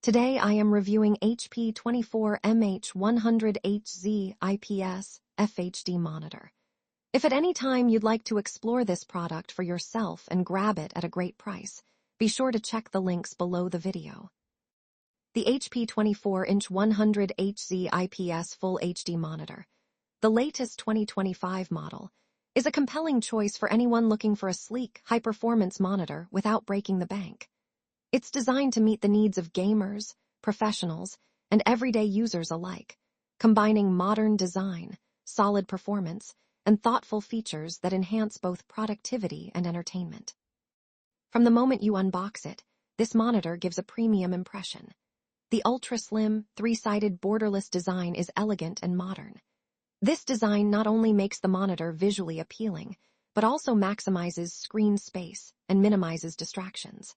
Today I am reviewing HP 24mh 100Hz IPS FHD Monitor. If at any time you'd like to explore this product for yourself and grab it at a great price, be sure to check the links below the video. The HP 24-inch 100Hz IPS Full HD Monitor, the latest 2025 model, is a compelling choice for anyone looking for a sleek, high-performance monitor without breaking the bank. It's designed to meet the needs of gamers, professionals, and everyday users alike, combining modern design, solid performance, and thoughtful features that enhance both productivity and entertainment. From the moment you unbox it, this monitor gives a premium impression. The ultra-slim, three-sided borderless design is elegant and modern. This design not only makes the monitor visually appealing, but also maximizes screen space and minimizes distractions.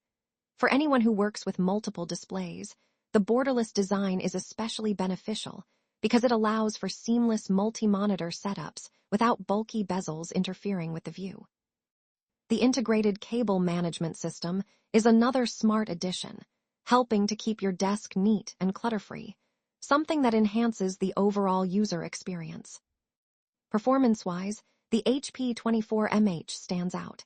For anyone who works with multiple displays, the borderless design is especially beneficial because it allows for seamless multi-monitor setups without bulky bezels interfering with the view. The integrated cable management system is another smart addition, helping to keep your desk neat and clutter-free, something that enhances the overall user experience. Performance-wise, the HP 24mh stands out.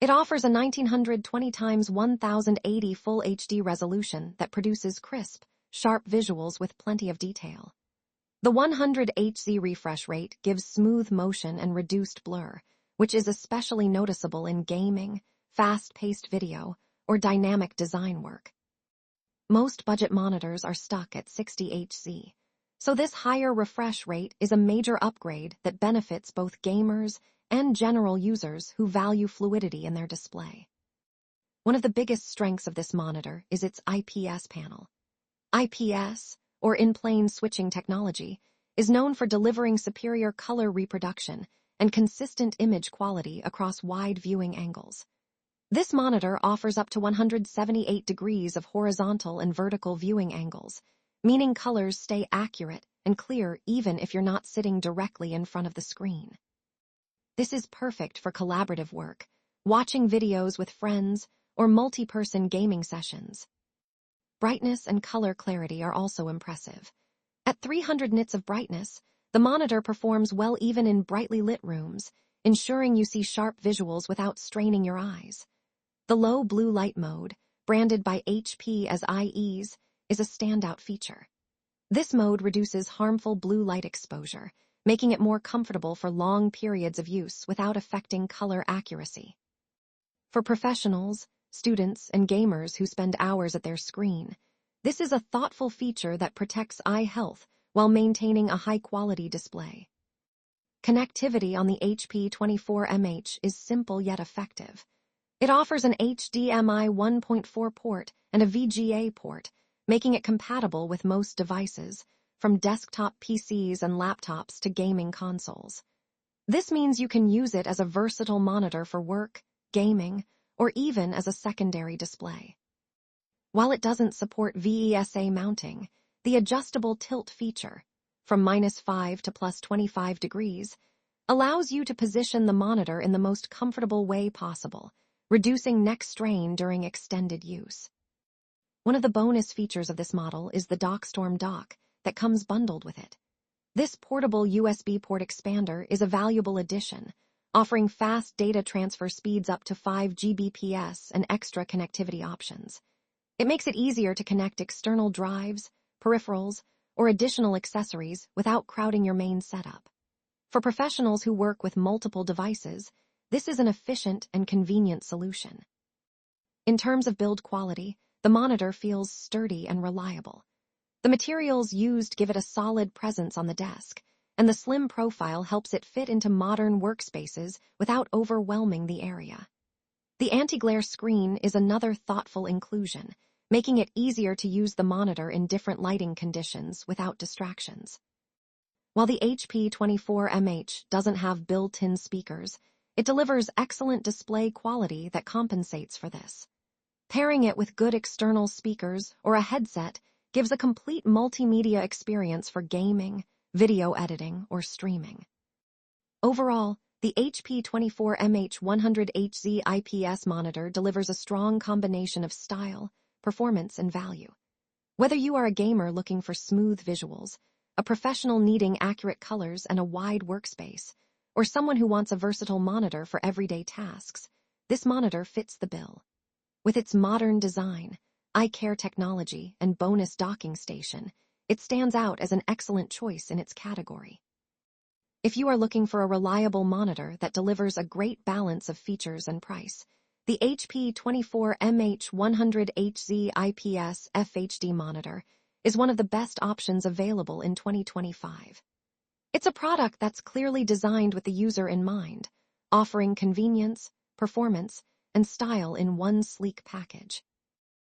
It offers a 1920x1080 Full HD resolution that produces crisp, sharp visuals with plenty of detail. The 100Hz refresh rate gives smooth motion and reduced blur, which is especially noticeable in gaming, fast-paced video, or dynamic design work. Most budget monitors are stuck at 60Hz, so this higher refresh rate is a major upgrade that benefits both gamers and general users who value fluidity in their display. One of the biggest strengths of this monitor is its IPS panel. IPS, or in-plane switching technology, is known for delivering superior color reproduction and consistent image quality across wide viewing angles. This monitor offers up to 178 degrees of horizontal and vertical viewing angles, meaning colors stay accurate and clear even if you're not sitting directly in front of the screen. This is perfect for collaborative work, watching videos with friends, or multi-person gaming sessions. Brightness and color clarity are also impressive. At 300 nits of brightness, the monitor performs well even in brightly lit rooms, ensuring you see sharp visuals without straining your eyes. The low blue light mode, branded by HP as IES, is a standout feature. This mode reduces harmful blue light exposure, making it more comfortable for long periods of use without affecting color accuracy. For professionals, students, and gamers who spend hours at their screen, this is a thoughtful feature that protects eye health while maintaining a high-quality display. Connectivity on the HP 24mh is simple yet effective. It offers an HDMI 1.4 port and a VGA port, making it compatible with most devices, from desktop PCs and laptops to gaming consoles. This means you can use it as a versatile monitor for work, gaming, or even as a secondary display. While it doesn't support VESA mounting, the adjustable tilt feature, from -5 to +25 degrees, allows you to position the monitor in the most comfortable way possible, reducing neck strain during extended use. One of the bonus features of this model is the Docztorm Dock that comes bundled with it. This portable USB port expander is a valuable addition, offering fast data transfer speeds up to 5 Gbps and extra connectivity options. It makes it easier to connect external drives, peripherals, or additional accessories without crowding your main setup. For professionals who work with multiple devices, this is an efficient and convenient solution. In terms of build quality, the monitor feels sturdy and reliable. The materials used give it a solid presence on the desk, and the slim profile helps it fit into modern workspaces without overwhelming the area. The anti-glare screen is another thoughtful inclusion, making it easier to use the monitor in different lighting conditions without distractions. While the HP 24mh doesn't have built-in speakers, it delivers excellent display quality that compensates for this. Pairing it with good external speakers or a headset gives a complete multimedia experience for gaming, video editing, or streaming. Overall, the HP 24mh 100Hz IPS monitor delivers a strong combination of style, performance, and value. Whether you are a gamer looking for smooth visuals, a professional needing accurate colors and a wide workspace, or someone who wants a versatile monitor for everyday tasks, this monitor fits the bill. With its modern design, eye care technology, and bonus docking station, it stands out as an excellent choice in its category. If you are looking for a reliable monitor that delivers a great balance of features and price, the HP 24mh 100Hz IPS FHD Monitor is one of the best options available in 2025. It's a product that's clearly designed with the user in mind, offering convenience, performance, and style in one sleek package.